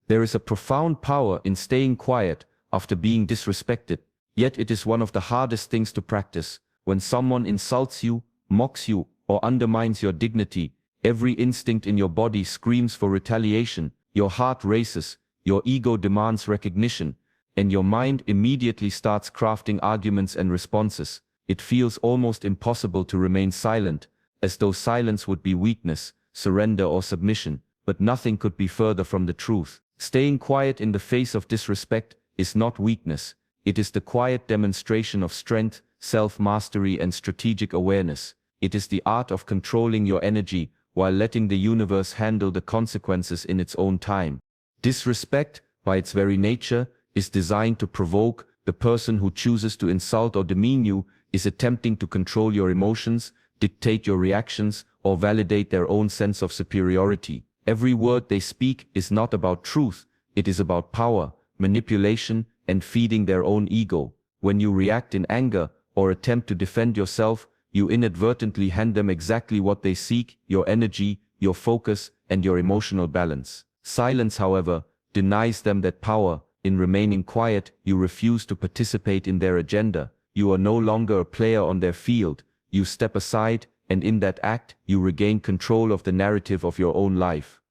There is a profound power in staying quiet after being disrespected, yet it is one of the hardest things to practice. When someone insults you, mocks you, or undermines your dignity, every instinct in your body screams for retaliation, your heart races, your ego demands recognition, and your mind immediately starts crafting arguments and responses. It feels almost impossible to remain silent, as though silence would be weakness, surrender, or submission, but nothing could be further from the truth. Staying quiet in the face of disrespect is not weakness, it is the quiet demonstration of strength, self-mastery, and strategic awareness. It is the art of controlling your energy while letting the universe handle the consequences in its own time. Disrespect, by its very nature, is designed to provoke. The person who chooses to insult or demean you is attempting to control your emotions, dictate your reactions, or validate their own sense of superiority. Every word they speak is not about truth, it is about power, manipulation, and feeding their own ego. When you react in anger or attempt to defend yourself, you inadvertently hand them exactly what they seek: your energy, your focus, and your emotional balance. Silence, however, denies them that power. In remaining quiet, you refuse to participate in their agenda. You are no longer a player on their field. You step aside, and in that act, you regain control of the narrative of your own life.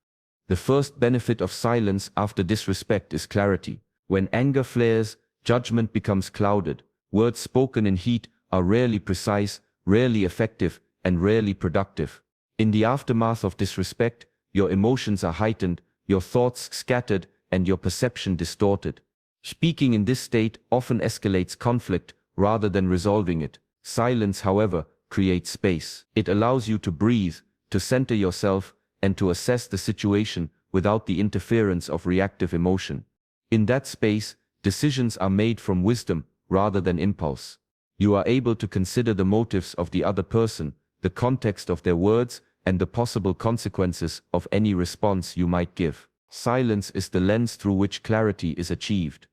The first benefit of silence after disrespect is clarity. When anger flares, judgment becomes clouded. Words spoken in heat are rarely precise, rarely effective, and rarely productive. In the aftermath of disrespect, your emotions are heightened, your thoughts scattered, and your perception distorted. Speaking in this state often escalates conflict rather than resolving it. Silence, however, creates space. It allows you to breathe, to center yourself, and to assess the situation without the interference of reactive emotion. In that space, decisions are made from wisdom rather than impulse. You are able to consider the motives of the other person, the context of their words, and the possible consequences of any response you might give. Silence is the lens through which clarity is achieved.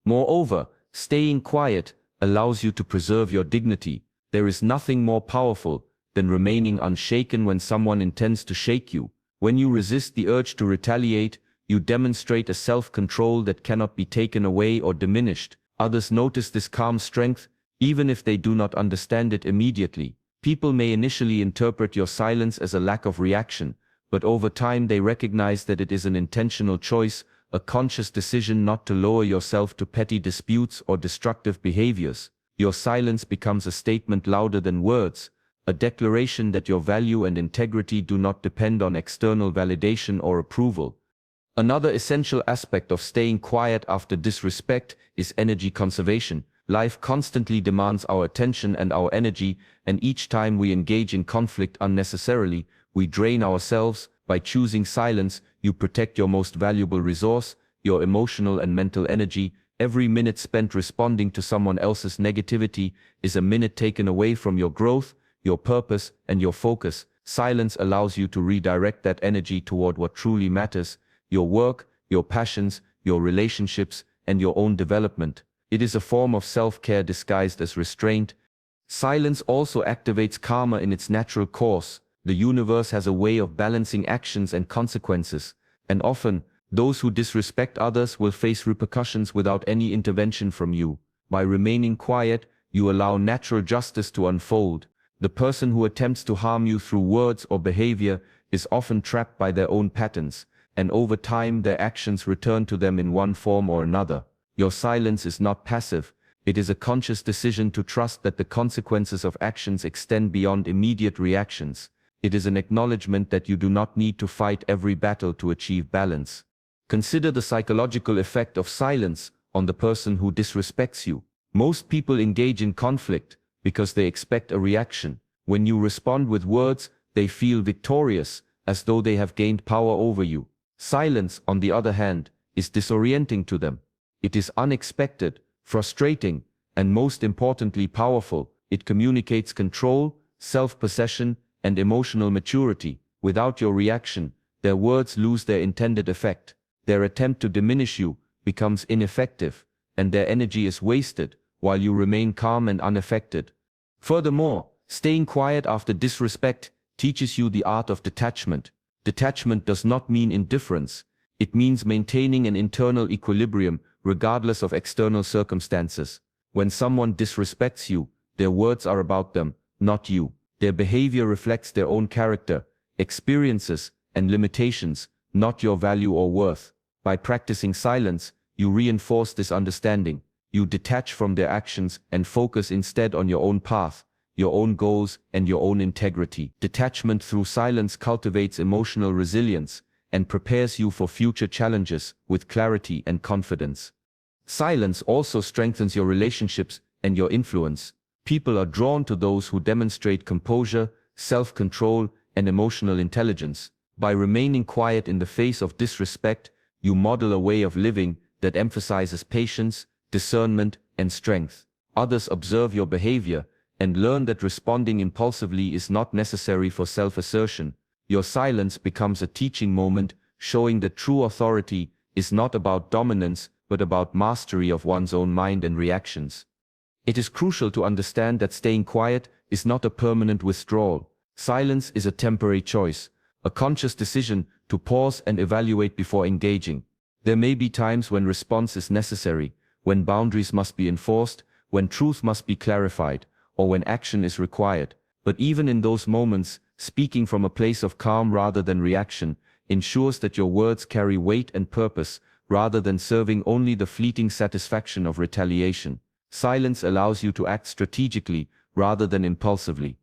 Moreover, staying quiet allows you to preserve your dignity. There is nothing more powerful than remaining unshaken when someone intends to shake you. When you resist the urge to retaliate, you demonstrate a self-control that cannot be taken away or diminished. Others notice this calm strength, even if they do not understand it immediately. People may initially interpret your silence as a lack of reaction, but over time they recognize that it is an intentional choice, a conscious decision not to lower yourself to petty disputes or destructive behaviors. Your silence becomes a statement louder than words, a declaration that your value and integrity do not depend on external validation or approval. Another essential aspect of staying quiet after disrespect is energy conservation. Life constantly demands our attention and our energy, and each time we engage in conflict unnecessarily, we drain ourselves. By choosing silence, you protect your most valuable resource, your emotional and mental energy. Every minute spent responding to someone else's negativity is a minute taken away from your growth, your purpose, and your focus. Silence allows you to redirect that energy toward what truly matters: your work, your passions, your relationships, and your own development. It is a form of self-care disguised as restraint. Silence also activates karma in its natural course. The universe has a way of balancing actions and consequences, and often, those who disrespect others will face repercussions without any intervention from you. By remaining quiet, you allow natural justice to unfold. The person who attempts to harm you through words or behavior is often trapped by their own patterns, and over time their actions return to them in one form or another. Your silence is not passive. It is a conscious decision to trust that the consequences of actions extend beyond immediate reactions. It is an acknowledgement that you do not need to fight every battle to achieve balance. Consider the psychological effect of silence on the person who disrespects you. Most people engage in conflict because they expect a reaction. When you respond with words, they feel victorious, as though they have gained power over you. Silence, on the other hand, is disorienting to them. It is unexpected, frustrating, and most importantly powerful. It communicates control, self-possession, and emotional maturity. Without your reaction, their words lose their intended effect. Their attempt to diminish you becomes ineffective, and their energy is wasted, while you remain calm and unaffected. Furthermore, staying quiet after disrespect teaches you the art of detachment. Detachment does not mean indifference. It means maintaining an internal equilibrium regardless of external circumstances. When someone disrespects you, their words are about them, not you. Their behavior reflects their own character, experiences, and limitations, not your value or worth. By practicing silence, you reinforce this understanding. You detach from their actions and focus instead on your own path, your own goals, and your own integrity. Detachment through silence cultivates emotional resilience and prepares you for future challenges with clarity and confidence. Silence also strengthens your relationships and your influence. People are drawn to those who demonstrate composure, self-control, and emotional intelligence. By remaining quiet in the face of disrespect, you model a way of living that emphasizes patience, discernment, and strength. Others observe your behavior and learn that responding impulsively is not necessary for self-assertion. Your silence becomes a teaching moment, showing that true authority is not about dominance, but about mastery of one's own mind and reactions. It is crucial to understand that staying quiet is not a permanent withdrawal. Silence is a temporary choice, a conscious decision to pause and evaluate before engaging. There may be times when response is necessary, when boundaries must be enforced, when truth must be clarified, or when action is required. But even in those moments, speaking from a place of calm rather than reaction ensures that your words carry weight and purpose, rather than serving only the fleeting satisfaction of retaliation. Silence allows you to act strategically rather than impulsively.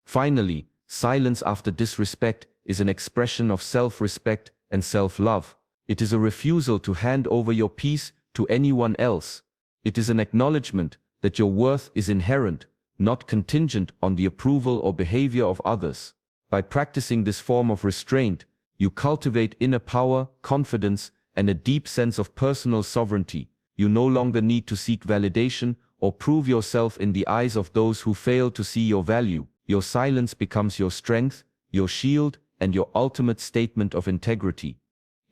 Finally, silence after disrespect is an expression of self-respect and self-love. It is a refusal to hand over your peace to anyone else. It is an acknowledgement that your worth is inherent, not contingent on the approval or behavior of others. By practicing this form of restraint, you cultivate inner power, confidence, and a deep sense of personal sovereignty. You no longer need to seek validation or prove yourself in the eyes of those who fail to see your value. Your silence becomes your strength, your shield, and your ultimate statement of integrity.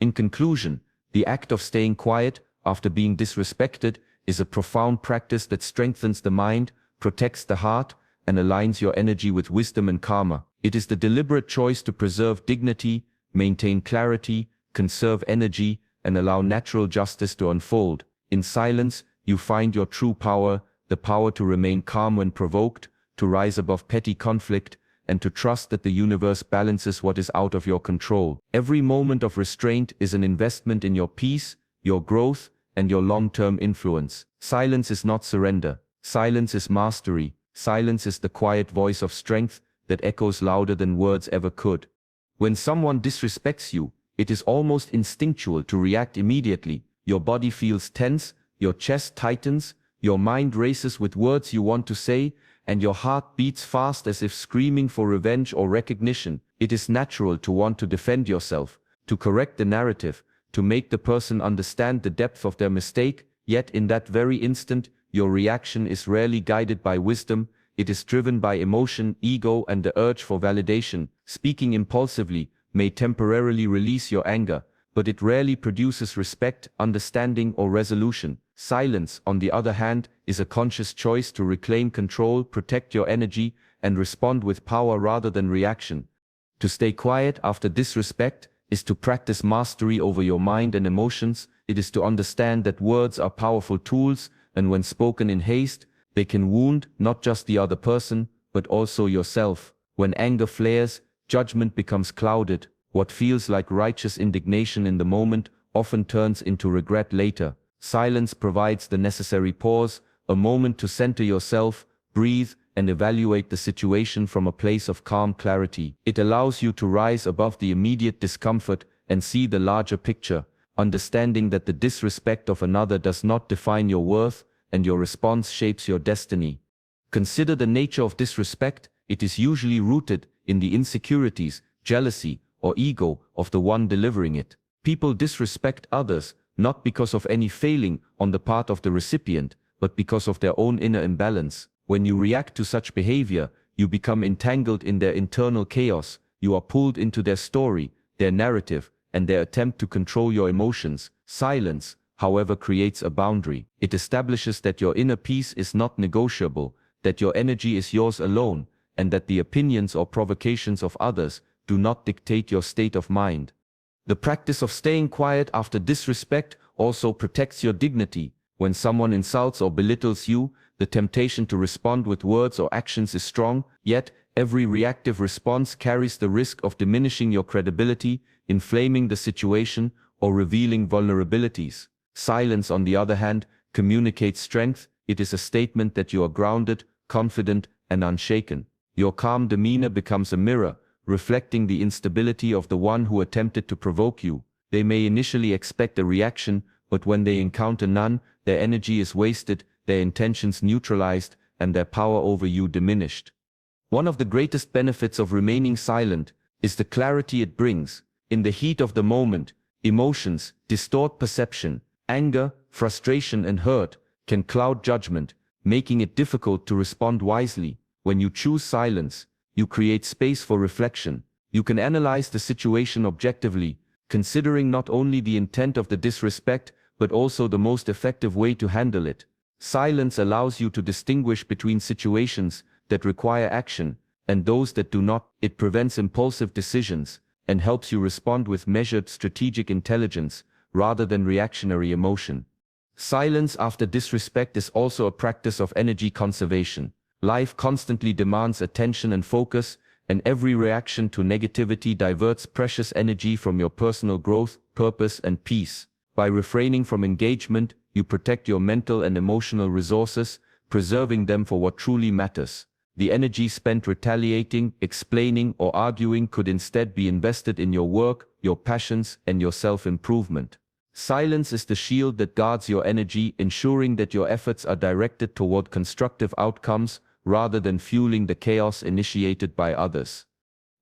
In conclusion, the act of staying quiet after being disrespected is a profound practice that strengthens the mind, protects the heart, and aligns your energy with wisdom and karma. It is the deliberate choice to preserve dignity, maintain clarity, conserve energy, and allow natural justice to unfold. In silence, you find your true power, the power to remain calm when provoked, to rise above petty conflict, and to trust that the universe balances what is out of your control. Every moment of restraint is an investment in your peace, your growth, and your long-term influence. Silence is not surrender. Silence is mastery. Silence is the quiet voice of strength that echoes louder than words ever could. When someone disrespects you, it is almost instinctual to react immediately. Your body feels tense, your chest tightens, your mind races with words you want to say, and your heart beats fast as if screaming for revenge or recognition. It is natural to want to defend yourself, to correct the narrative, to make the person understand the depth of their mistake, yet in that very instant, your reaction is rarely guided by wisdom. It is driven by emotion, ego, and the urge for validation. Speaking impulsively may temporarily release your anger, but it rarely produces respect, understanding, or resolution. Silence, on the other hand, is a conscious choice to reclaim control, protect your energy, and respond with power rather than reaction. To stay quiet after disrespect is to practice mastery over your mind and emotions. It is to understand that words are powerful tools, and when spoken in haste, they can wound not just the other person, but also yourself. When anger flares, judgment becomes clouded. What feels like righteous indignation in the moment often turns into regret later. Silence provides the necessary pause, a moment to center yourself, breathe, and evaluate the situation from a place of calm clarity. It allows you to rise above the immediate discomfort and see the larger picture, understanding that the disrespect of another does not define your worth, and your response shapes your destiny. Consider the nature of disrespect. It is usually rooted in the insecurities, jealousy, or ego of the one delivering it. People disrespect others, not because of any failing on the part of the recipient, but because of their own inner imbalance. When you react to such behavior, you become entangled in their internal chaos. You are pulled into their story, their narrative, and their attempt to control your emotions. Silence, however, creates a boundary. It establishes that your inner peace is not negotiable, that your energy is yours alone, and that the opinions or provocations of others do not dictate your state of mind. The practice of staying quiet after disrespect also protects your dignity. When someone insults or belittles you, the temptation to respond with words or actions is strong, yet every reactive response carries the risk of diminishing your credibility, inflaming the situation, or revealing vulnerabilities. Silence, on the other hand, communicates strength. It is a statement that you are grounded, confident, and unshaken. Your calm demeanor becomes a mirror, reflecting the instability of the one who attempted to provoke you. They may initially expect a reaction, but when they encounter none, their energy is wasted, their intentions neutralized, and their power over you diminished. One of the greatest benefits of remaining silent is the clarity it brings. In the heat of the moment, emotions distort perception. Anger, frustration, and hurt can cloud judgment, making it difficult to respond wisely. When you choose silence, you create space for reflection. You can analyze the situation objectively, considering not only the intent of the disrespect, but also the most effective way to handle it. Silence allows you to distinguish between situations that require action and those that do not. It prevents impulsive decisions and helps you respond with measured strategic intelligence rather than reactionary emotion. Silence after disrespect is also a practice of energy conservation. Life constantly demands attention and focus, and every reaction to negativity diverts precious energy from your personal growth, purpose, and peace. By refraining from engagement, you protect your mental and emotional resources, preserving them for what truly matters. The energy spent retaliating, explaining, or arguing could instead be invested in your work, your passions, and your self-improvement. Silence is the shield that guards your energy, ensuring that your efforts are directed toward constructive outcomes rather than fueling the chaos initiated by others.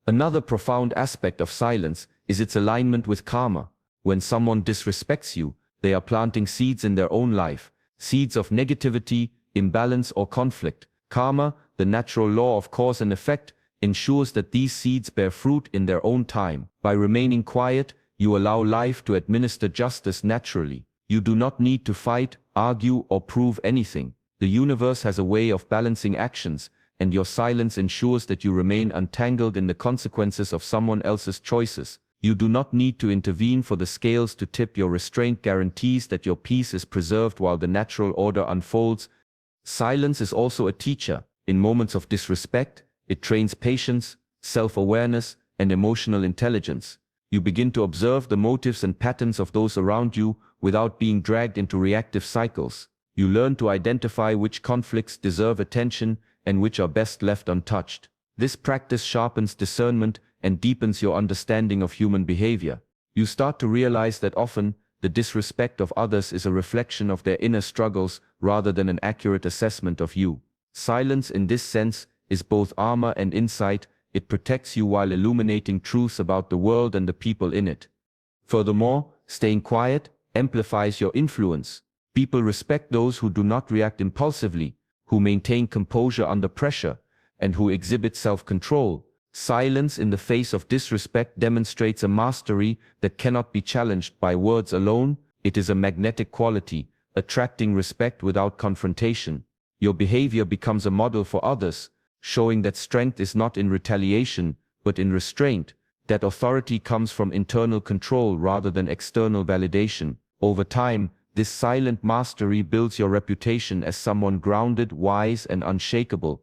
Another profound aspect of silence is its alignment with karma. When someone disrespects you, they are planting seeds in their own life, seeds of negativity, imbalance, or conflict. Karma, the natural law of cause and effect, ensures that these seeds bear fruit in their own time. By remaining quiet, you allow life to administer justice naturally. You do not need to fight, argue, or prove anything. The universe has a way of balancing actions, and your silence ensures that you remain untangled in the consequences of someone else's choices. You do not need to intervene for the scales to tip. Your restraint guarantees that your peace is preserved while the natural order unfolds. Silence is also a teacher. In moments of disrespect, it trains patience, self-awareness, and emotional intelligence. You begin to observe the motives and patterns of those around you without being dragged into reactive cycles. You learn to identify which conflicts deserve attention and which are best left untouched. This practice sharpens discernment and deepens your understanding of human behavior. You start to realize that often, the disrespect of others is a reflection of their inner struggles rather than an accurate assessment of you. Silence in this sense is both armor and insight. It protects you while illuminating truths about the world and the people in it. Furthermore, staying quiet amplifies your influence. People respect those who do not react impulsively, who maintain composure under pressure, and who exhibit self-control. Silence in the face of disrespect demonstrates a mastery that cannot be challenged by words alone. It is a magnetic quality, attracting respect without confrontation. Your behavior becomes a model for others, showing that strength is not in retaliation, but in restraint, that authority comes from internal control rather than external validation. Over time, this silent mastery builds your reputation as someone grounded, wise, and unshakable.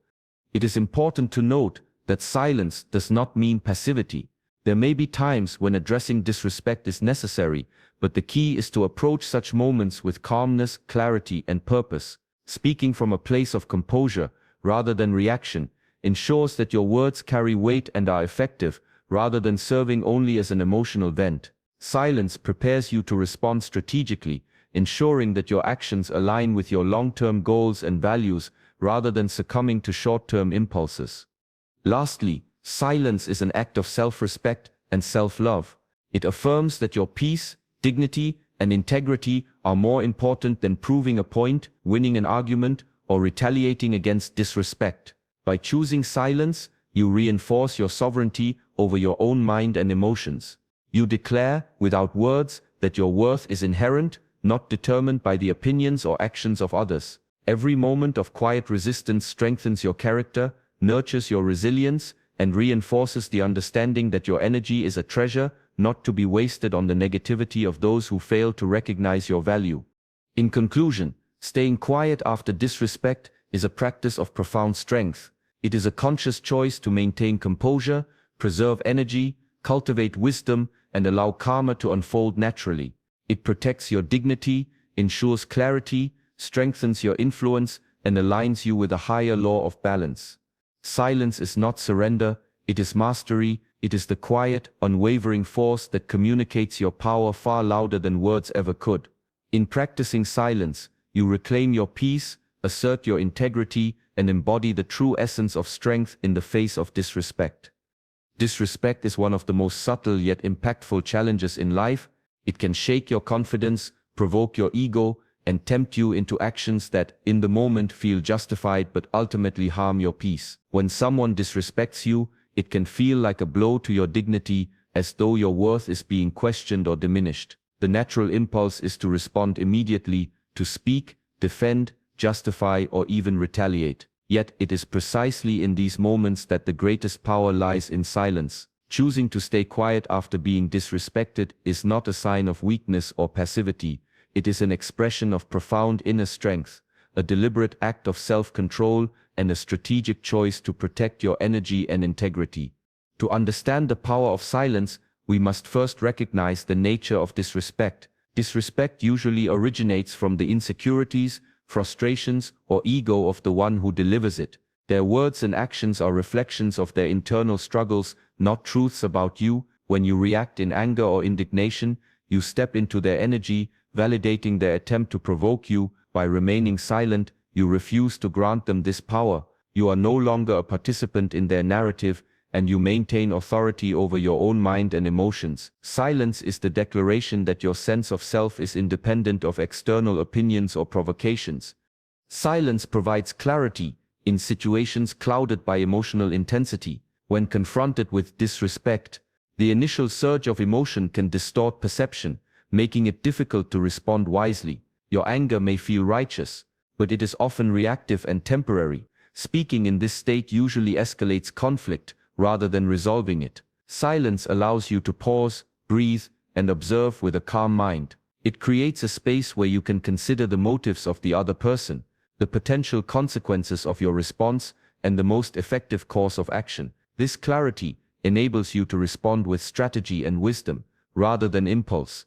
It is important to note that silence does not mean passivity. There may be times when addressing disrespect is necessary, but the key is to approach such moments with calmness, clarity, and purpose. Speaking from a place of composure, rather than reaction, ensures that your words carry weight and are effective, rather than serving only as an emotional vent. Silence prepares you to respond strategically, ensuring that your actions align with your long-term goals and values, rather than succumbing to short-term impulses. Lastly, silence is an act of self-respect and self-love. It affirms that your peace, dignity, and integrity are more important than proving a point, winning an argument, or retaliating against disrespect. By choosing silence, you reinforce your sovereignty over your own mind and emotions. You declare, without words, that your worth is inherent, not determined by the opinions or actions of others. Every moment of quiet resistance strengthens your character, nurtures your resilience, and reinforces the understanding that your energy is a treasure, not to be wasted on the negativity of those who fail to recognize your value. In conclusion, staying quiet after disrespect is a practice of profound strength. It is a conscious choice to maintain composure, preserve energy, cultivate wisdom, and allow karma to unfold naturally. It protects your dignity, ensures clarity, strengthens your influence, and aligns you with a higher law of balance. Silence is not surrender, it is mastery. It is the quiet, unwavering force that communicates your power far louder than words ever could. In practicing silence, you reclaim your peace, assert your integrity, and embody the true essence of strength in the face of disrespect. Disrespect is one of the most subtle yet impactful challenges in life. It can shake your confidence, provoke your ego, and tempt you into actions that, in the moment, feel justified but ultimately harm your peace. When someone disrespects you, it can feel like a blow to your dignity, as though your worth is being questioned or diminished. The natural impulse is to respond immediately, to speak, defend, justify, or even retaliate. Yet it is precisely in these moments that the greatest power lies in silence. Choosing to stay quiet after being disrespected is not a sign of weakness or passivity. It is an expression of profound inner strength, a deliberate act of self-control, and a strategic choice to protect your energy and integrity. To understand the power of silence, we must first recognize the nature of disrespect. Disrespect usually originates from the insecurities, frustrations, or ego of the one who delivers it. Their words and actions are reflections of their internal struggles, not truths about you. When you react in anger or indignation, you step into their energy, validating their attempt to provoke you. By remaining silent, you refuse to grant them this power. You are no longer a participant in their narrative, and you maintain authority over your own mind and emotions. Silence is the declaration that your sense of self is independent of external opinions or provocations. Silence provides clarity in situations clouded by emotional intensity. When confronted with disrespect, the initial surge of emotion can distort perception, making it difficult to respond wisely. Your anger may feel righteous, but it is often reactive and temporary. Speaking in this state usually escalates conflict rather than resolving it. Silence allows you to pause, breathe, and observe with a calm mind. It creates a space where you can consider the motives of the other person, the potential consequences of your response, and the most effective course of action. This clarity enables you to respond with strategy and wisdom, rather than impulse.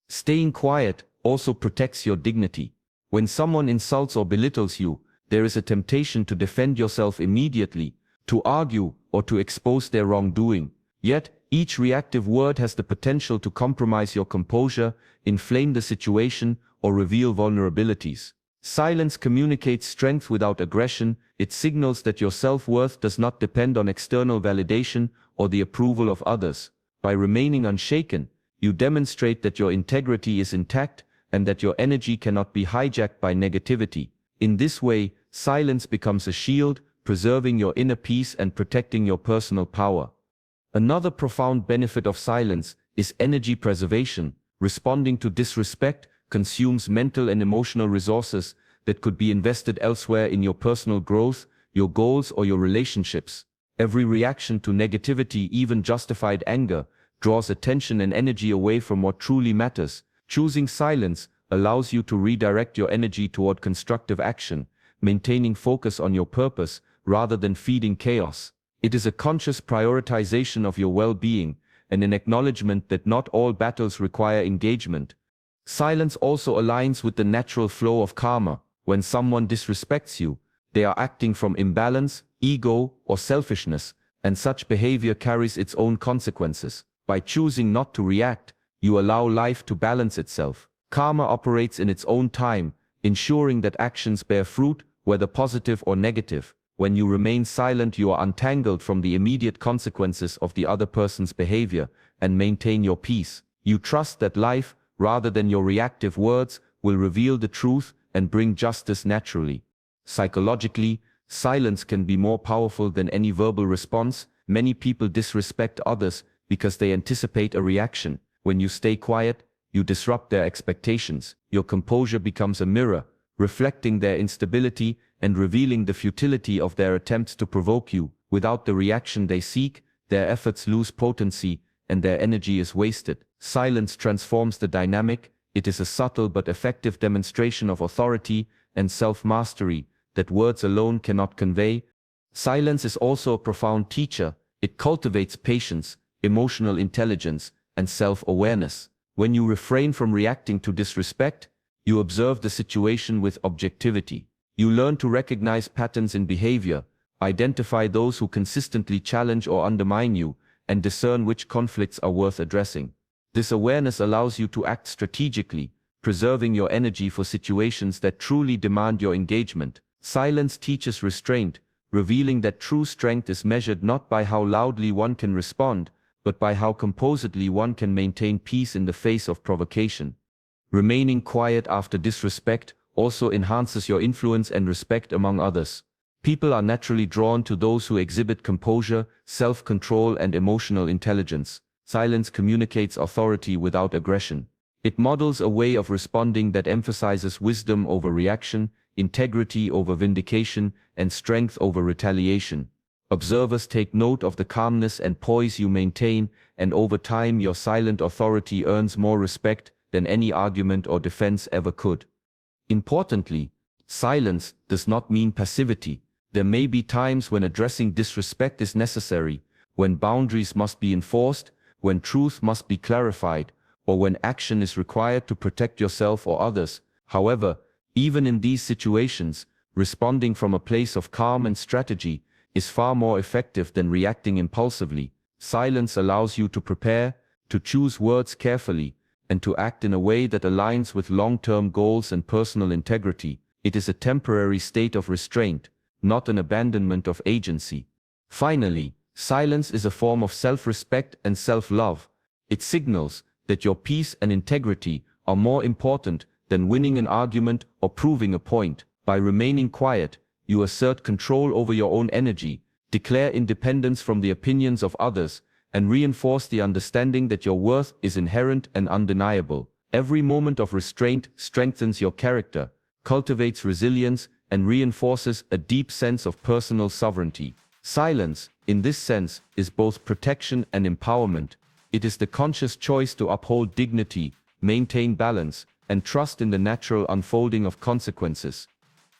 Staying quiet also protects your dignity. When someone insults or belittles you, there is a temptation to defend yourself immediately, to argue, or to expose their wrongdoing. Yet, each reactive word has the potential to compromise your composure, inflame the situation, or reveal vulnerabilities. Silence communicates strength without aggression. It signals that your self-worth does not depend on external validation or the approval of others. By remaining unshaken, you demonstrate that your integrity is intact and that your energy cannot be hijacked by negativity. In this way, silence becomes a shield, preserving your inner peace and protecting your personal power. Another profound benefit of silence is energy preservation. Responding to disrespect consumes mental and emotional resources that could be invested elsewhere in your personal growth, your goals, or your relationships. Every reaction to negativity, even justified anger, draws attention and energy away from what truly matters. Choosing silence allows you to redirect your energy toward constructive action, maintaining focus on your purpose rather than feeding chaos. It is a conscious prioritization of your well-being and an acknowledgement that not all battles require engagement. Silence also aligns with the natural flow of karma. When someone disrespects you, they are acting from imbalance, ego, or selfishness, and such behavior carries its own consequences. By choosing not to react, you allow life to balance itself. Karma operates in its own time, ensuring that actions bear fruit, whether positive or negative. When you remain silent, you are untangled from the immediate consequences of the other person's behavior and maintain your peace. You trust that life, rather than your reactive words, will reveal the truth and bring justice naturally. Psychologically, silence can be more powerful than any verbal response. Many people disrespect others because they anticipate a reaction. When you stay quiet, you disrupt their expectations. Your composure becomes a mirror, reflecting their instability and revealing the futility of their attempts to provoke you. Without the reaction they seek, their efforts lose potency, and their energy is wasted. Silence transforms the dynamic. It is a subtle but effective demonstration of authority and self-mastery that words alone cannot convey. Silence is also a profound teacher. It cultivates patience, emotional intelligence, and self-awareness. When you refrain from reacting to disrespect, you observe the situation with objectivity. You learn to recognize patterns in behavior, identify those who consistently challenge or undermine you, and discern which conflicts are worth addressing. This awareness allows you to act strategically, preserving your energy for situations that truly demand your engagement. Silence teaches restraint, revealing that true strength is measured not by how loudly one can respond, but by how composedly one can maintain peace in the face of provocation. Remaining quiet after disrespect also enhances your influence and respect among others. People are naturally drawn to those who exhibit composure, self-control, and emotional intelligence. Silence communicates authority without aggression. It models a way of responding that emphasizes wisdom over reaction, integrity over vindication, and strength over retaliation. Observers take note of the calmness and poise you maintain, and over time your silent authority earns more respect than any argument or defense ever could. Importantly, silence does not mean passivity. There may be times when addressing disrespect is necessary, when boundaries must be enforced, when truth must be clarified, or when action is required to protect yourself or others. However, even in these situations, responding from a place of calm and strategy is far more effective than reacting impulsively. Silence allows you to prepare, to choose words carefully, and to act in a way that aligns with long-term goals and personal integrity. It is a temporary state of restraint, not an abandonment of agency. Finally, silence is a form of self-respect and self-love. It signals that your peace and integrity are more important than winning an argument or proving a point. By remaining quiet, you assert control over your own energy, declare independence from the opinions of others, and reinforce the understanding that your worth is inherent and undeniable. Every moment of restraint strengthens your character, cultivates resilience, and reinforces a deep sense of personal sovereignty. Silence, in this sense, is both protection and empowerment. It is the conscious choice to uphold dignity, maintain balance, and trust in the natural unfolding of consequences.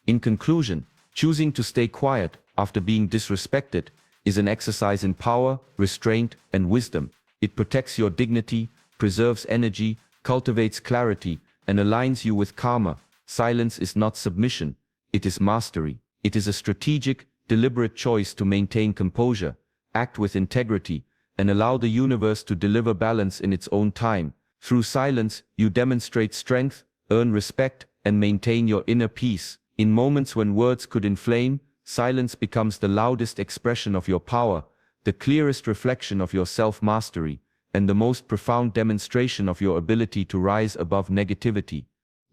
In conclusion, choosing to stay quiet after being disrespected is an exercise in power, restraint, and wisdom. It protects your dignity, preserves energy, cultivates clarity, and aligns you with karma. Silence is not submission, it is mastery. It is a strategic, deliberate choice to maintain composure, act with integrity, and allow the universe to deliver balance in its own time. Through silence, you demonstrate strength, earn respect, and maintain your inner peace. In moments when words could inflame, silence becomes the loudest expression of your power, the clearest reflection of your self-mastery, and the most profound demonstration of your ability to rise above negativity.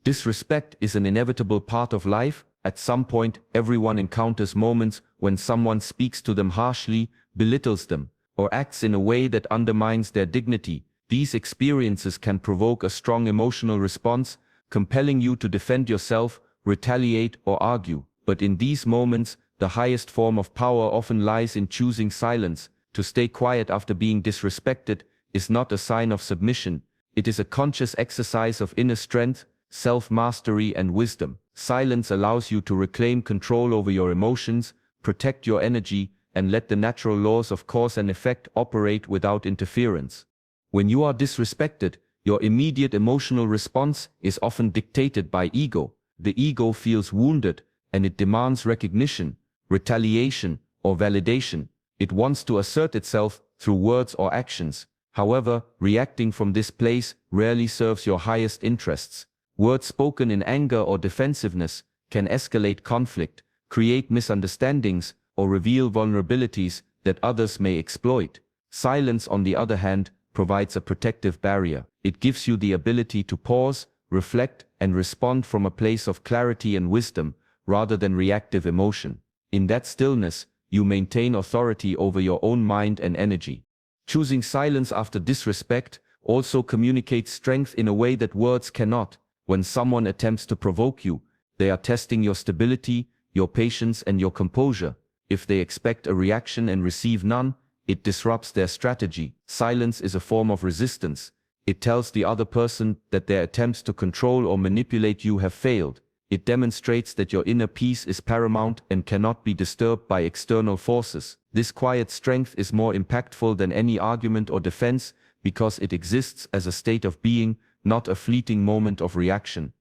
Disrespect is an inevitable part of life. At some point, everyone encounters moments when someone speaks to them harshly, belittles them, or acts in a way that undermines their dignity. These experiences can provoke a strong emotional response, compelling you to defend yourself, retaliate, or argue. But in these moments, the highest form of power often lies in choosing silence. To stay quiet after being disrespected is not a sign of submission. It is a conscious exercise of inner strength, self-mastery, and wisdom. Silence allows you to reclaim control over your emotions, protect your energy, and let the natural laws of cause and effect operate without interference. When you are disrespected, your immediate emotional response is often dictated by ego. The ego feels wounded, and it demands recognition, retaliation, or validation. It wants to assert itself through words or actions. However, reacting from this place rarely serves your highest interests. Words spoken in anger or defensiveness can escalate conflict, create misunderstandings, or reveal vulnerabilities that others may exploit. Silence, on the other hand, provides a protective barrier. It gives you the ability to pause, reflect, and respond from a place of clarity and wisdom, rather than reactive emotion. In that stillness, you maintain authority over your own mind and energy. Choosing silence after disrespect also communicates strength in a way that words cannot. When someone attempts to provoke you, they are testing your stability, your patience, and your composure. If they expect a reaction and receive none, it disrupts their strategy. Silence is a form of resistance. It tells the other person that their attempts to control or manipulate you have failed. It demonstrates that your inner peace is paramount and cannot be disturbed by external forces. This quiet strength is more impactful than any argument or defense because it exists as a state of being, not a fleeting moment of reaction.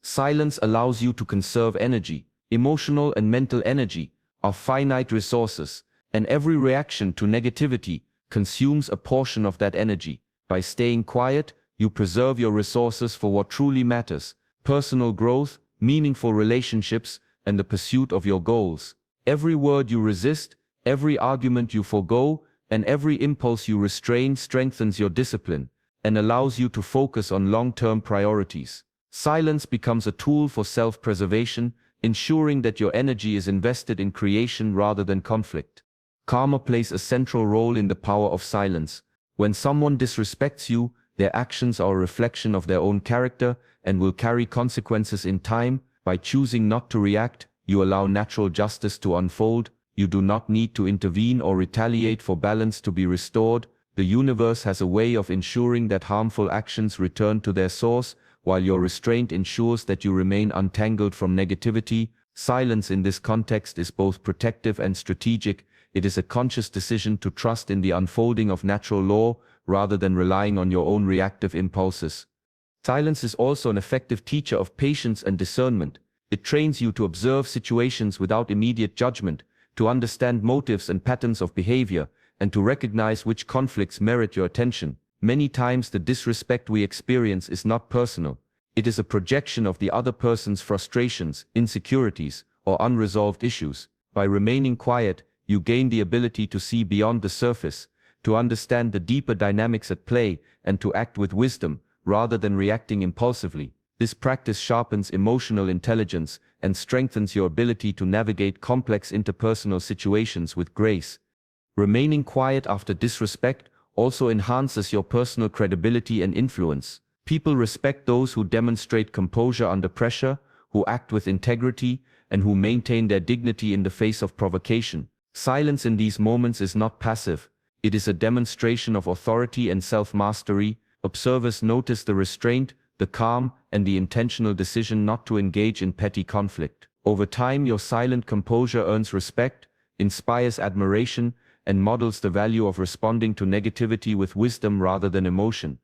Silence allows you to conserve energy. Emotional and mental energy are finite resources, and every reaction to negativity consumes a portion of that energy. By staying quiet, you preserve your resources for what truly matters: personal growth, meaningful relationships, and the pursuit of your goals. Every word you resist, every argument you forego, and every impulse you restrain strengthens your discipline and allows you to focus on long-term priorities. Silence becomes a tool for self-preservation, ensuring that your energy is invested in creation rather than conflict. Karma plays a central role in the power of silence. When someone disrespects you, their actions are a reflection of their own character and will carry consequences in time. By choosing not to react, you allow natural justice to unfold. You do not need to intervene or retaliate for balance to be restored. The universe has a way of ensuring that harmful actions return to their source, while your restraint ensures that you remain untangled from negativity. Silence in this context is both protective and strategic. It is a conscious decision to trust in the unfolding of natural law rather than relying on your own reactive impulses. Silence is also an effective teacher of patience and discernment. It trains you to observe situations without immediate judgment, to understand motives and patterns of behavior, and to recognize which conflicts merit your attention. Many times the disrespect we experience is not personal. It is a projection of the other person's frustrations, insecurities, or unresolved issues. By remaining quiet, you gain the ability to see beyond the surface, to understand the deeper dynamics at play, and to act with wisdom, rather than reacting impulsively. This practice sharpens emotional intelligence and strengthens your ability to navigate complex interpersonal situations with grace. Remaining quiet after disrespect also enhances your personal credibility and influence. People respect those who demonstrate composure under pressure, who act with integrity, and who maintain their dignity in the face of provocation. Silence in these moments is not passive. It is a demonstration of authority and self-mastery. Observers notice the restraint, the calm, and the intentional decision not to engage in petty conflict. Over time, your silent composure earns respect, inspires admiration, and models the value of responding to negativity with wisdom rather than emotion.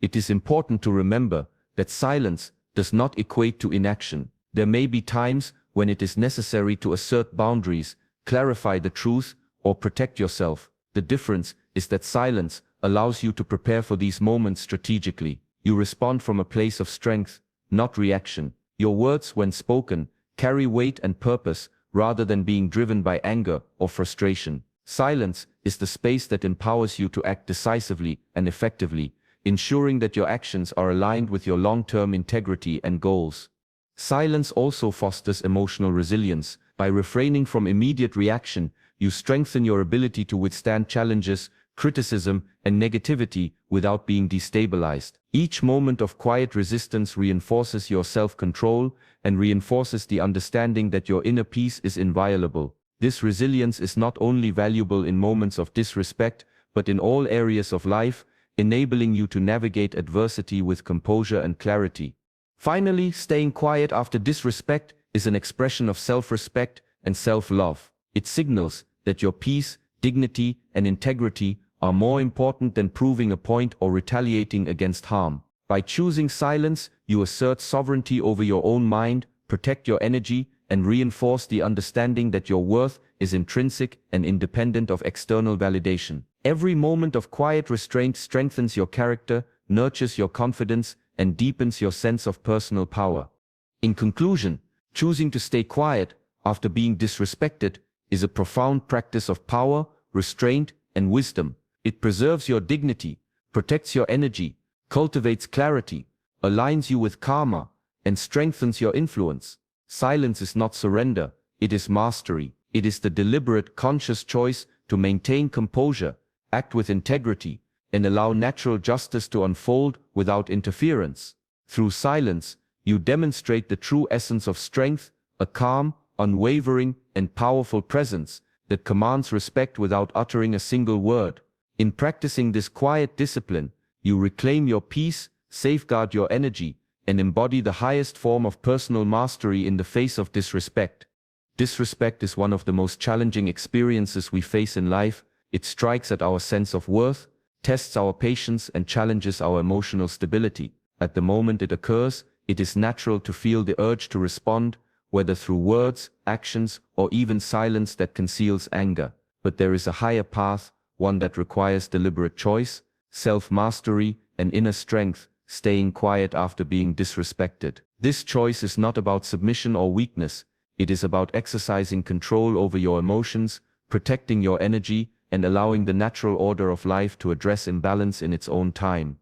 It is important to remember that silence does not equate to inaction. There may be times when it is necessary to assert boundaries, clarify the truth, or protect yourself. The difference is that silence allows you to prepare for these moments strategically. You respond from a place of strength, not reaction. Your words, when spoken, carry weight and purpose rather than being driven by anger or frustration. Silence is the space that empowers you to act decisively and effectively, ensuring that your actions are aligned with your long-term integrity and goals. Silence also fosters emotional resilience. By refraining from immediate reaction, you strengthen your ability to withstand challenges, criticism, and negativity without being destabilized. Each moment of quiet resistance reinforces your self-control and reinforces the understanding that your inner peace is inviolable. This resilience is not only valuable in moments of disrespect, but in all areas of life, enabling you to navigate adversity with composure and clarity. Finally, staying quiet after disrespect is an expression of self-respect and self-love. It signals that your peace, dignity, and integrity are more important than proving a point or retaliating against harm. By choosing silence, you assert sovereignty over your own mind, protect your energy, and reinforce the understanding that your worth is intrinsic and independent of external validation. Every moment of quiet restraint strengthens your character, nurtures your confidence, and deepens your sense of personal power. In conclusion, choosing to stay quiet after being disrespected is a profound practice of power, restraint, and wisdom. It preserves your dignity, protects your energy, cultivates clarity, aligns you with karma, and strengthens your influence. Silence is not surrender, it is mastery. It is the deliberate, conscious choice to maintain composure, act with integrity, and allow natural justice to unfold without interference. Through silence, you demonstrate the true essence of strength, a calm, unwavering, and powerful presence that commands respect without uttering a single word. In practicing this quiet discipline, you reclaim your peace, safeguard your energy, and embody the highest form of personal mastery in the face of disrespect. Disrespect is one of the most challenging experiences we face in life. It strikes at our sense of worth, tests our patience, and challenges our emotional stability. At the moment it occurs, it is natural to feel the urge to respond, whether through words, actions, or even silence that conceals anger. But there is a higher path, one that requires deliberate choice, self-mastery, and inner strength, staying quiet after being disrespected. This choice is not about submission or weakness. It is about exercising control over your emotions, protecting your energy, and allowing the natural order of life to address imbalance in its own time.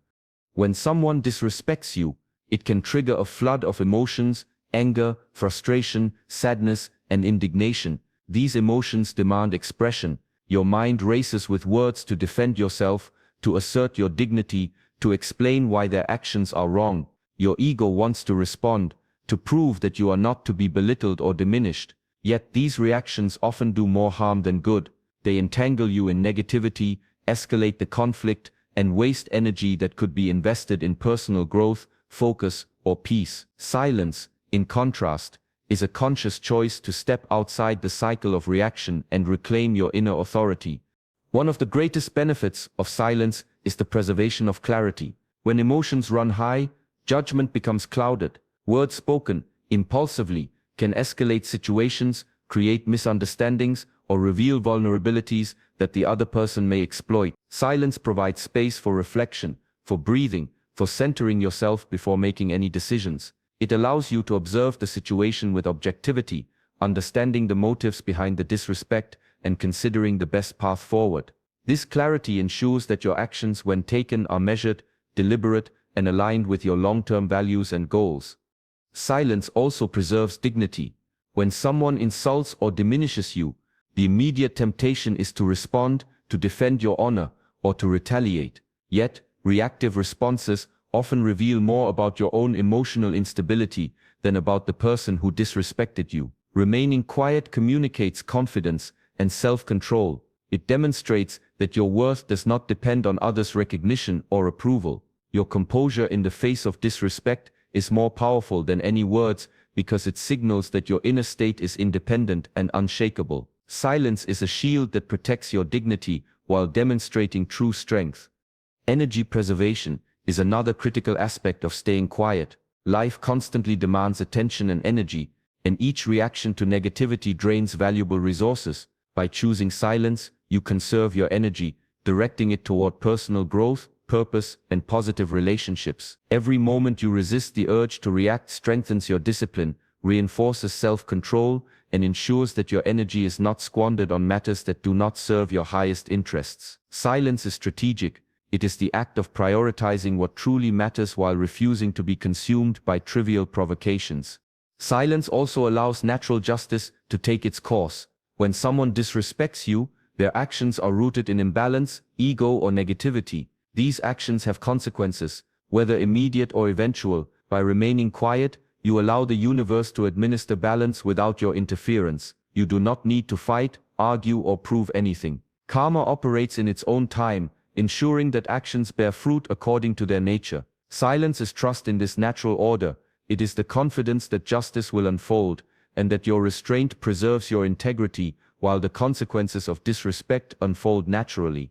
When someone disrespects you, it can trigger a flood of emotions: anger, frustration, sadness, and indignation. These emotions demand expression. Your mind races with words to defend yourself, to assert your dignity, to explain why their actions are wrong. Your ego wants to respond, to prove that you are not to be belittled or diminished. Yet these reactions often do more harm than good. They entangle you in negativity, escalate the conflict, and waste energy that could be invested in personal growth, focus, or peace. Silence, in contrast, is a conscious choice to step outside the cycle of reaction and reclaim your inner authority. One of the greatest benefits of silence is the preservation of clarity. When emotions run high, judgment becomes clouded. Words spoken impulsively can escalate situations, create misunderstandings, or reveal vulnerabilities that the other person may exploit. Silence provides space for reflection, for breathing, for centering yourself before making any decisions. It allows you to observe the situation with objectivity, understanding the motives behind the disrespect, and considering the best path forward. This clarity ensures that your actions, when taken, are measured, deliberate, and aligned with your long-term values and goals. Silence also preserves dignity. When someone insults or diminishes you, the immediate temptation is to respond, to defend your honor, or to retaliate. Yet, reactive responses often reveal more about your own emotional instability than about the person who disrespected you. Remaining quiet communicates confidence and self-control. It demonstrates that your worth does not depend on others' recognition or approval. Your composure in the face of disrespect is more powerful than any words because it signals that your inner state is independent and unshakable. Silence is a shield that protects your dignity while demonstrating true strength. Energy preservation is another critical aspect of staying quiet. Life constantly demands attention and energy, and each reaction to negativity drains valuable resources. By choosing silence, you conserve your energy, directing it toward personal growth, purpose, and positive relationships. Every moment you resist the urge to react strengthens your discipline, reinforces self-control, and ensures that your energy is not squandered on matters that do not serve your highest interests. Silence is strategic. It is the act of prioritizing what truly matters while refusing to be consumed by trivial provocations. Silence also allows natural justice to take its course. When someone disrespects you, their actions are rooted in imbalance, ego, or negativity. These actions have consequences, whether immediate or eventual. By remaining quiet, you allow the universe to administer balance without your interference. You do not need to fight, argue, or prove anything. Karma operates in its own time, ensuring that actions bear fruit according to their nature. Silence is trust in this natural order. It is the confidence that justice will unfold, and that your restraint preserves your integrity, while the consequences of disrespect unfold naturally.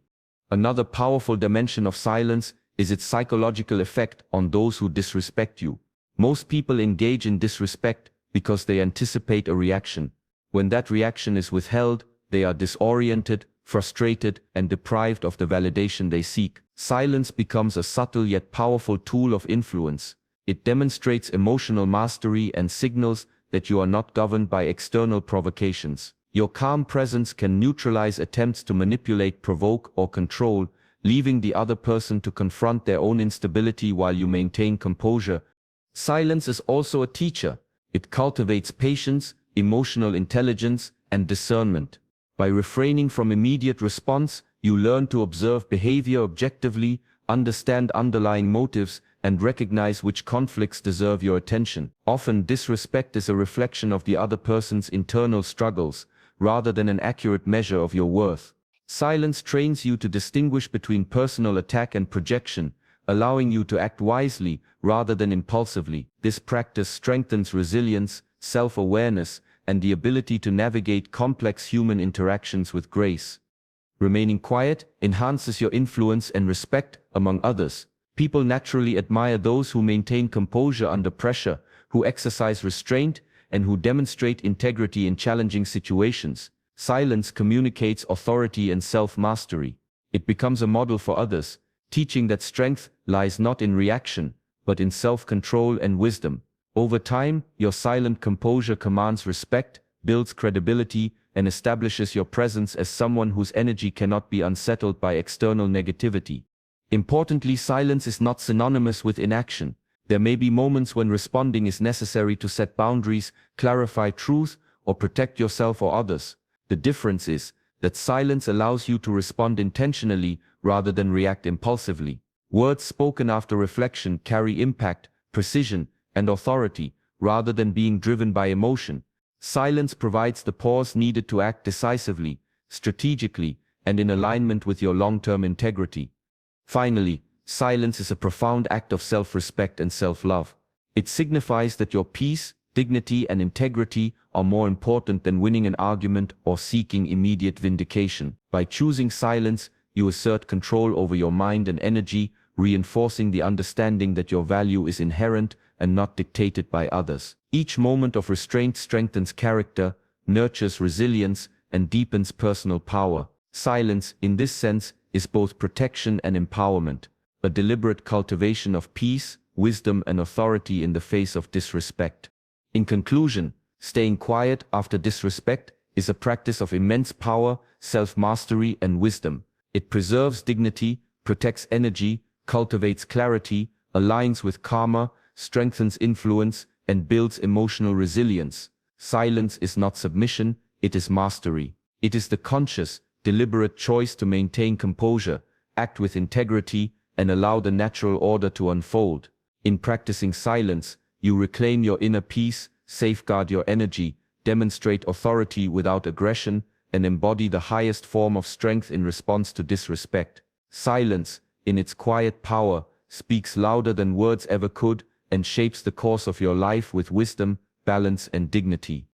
Another powerful dimension of silence is its psychological effect on those who disrespect you. Most people engage in disrespect because they anticipate a reaction. When that reaction is withheld, they are disoriented, frustrated, and deprived of the validation they seek. Silence becomes a subtle yet powerful tool of influence. It demonstrates emotional mastery and signals that you are not governed by external provocations. Your calm presence can neutralize attempts to manipulate, provoke, or control, leaving the other person to confront their own instability while you maintain composure. Silence is also a teacher. It cultivates patience, emotional intelligence, and discernment. By refraining from immediate response, you learn to observe behavior objectively, understand underlying motives, and recognize which conflicts deserve your attention. Often, disrespect is a reflection of the other person's internal struggles, rather than an accurate measure of your worth. Silence trains you to distinguish between personal attack and projection, allowing you to act wisely rather than impulsively. This practice strengthens resilience, self-awareness, and the ability to navigate complex human interactions with grace. Remaining quiet enhances your influence and respect among others. People naturally admire those who maintain composure under pressure, who exercise restraint, and who demonstrate integrity in challenging situations. Silence communicates authority and self-mastery. It becomes a model for others, teaching that strength lies not in reaction, but in self-control and wisdom. Over time, your silent composure commands respect, builds credibility, and establishes your presence as someone whose energy cannot be unsettled by external negativity. Importantly, silence is not synonymous with inaction. There may be moments when responding is necessary to set boundaries, clarify truth, or protect yourself or others. The difference is that silence allows you to respond intentionally rather than react impulsively. Words spoken after reflection carry impact, precision, and authority, rather than being driven by emotion. Silence provides the pause needed to act decisively, strategically, and in alignment with your long-term integrity. Finally, silence is a profound act of self-respect and self-love. It signifies that your peace, dignity, and integrity are more important than winning an argument or seeking immediate vindication. By choosing silence, you assert control over your mind and energy, reinforcing the understanding that your value is inherent and not dictated by others. Each moment of restraint strengthens character, nurtures resilience, and deepens personal power. Silence, in this sense, is both protection and empowerment, a deliberate cultivation of peace, wisdom, and authority in the face of disrespect. In conclusion, staying quiet after disrespect is a practice of immense power, self-mastery, and wisdom. It preserves dignity, protects energy, cultivates clarity, aligns with karma, strengthens influence, and builds emotional resilience. Silence is not submission, it is mastery. It is the conscious, deliberate choice to maintain composure, act with integrity, and allow the natural order to unfold. In practicing silence, you reclaim your inner peace, safeguard your energy, demonstrate authority without aggression, and embody the highest form of strength in response to disrespect. Silence, in its quiet power, speaks louder than words ever could, and shapes the course of your life with wisdom, balance, and dignity.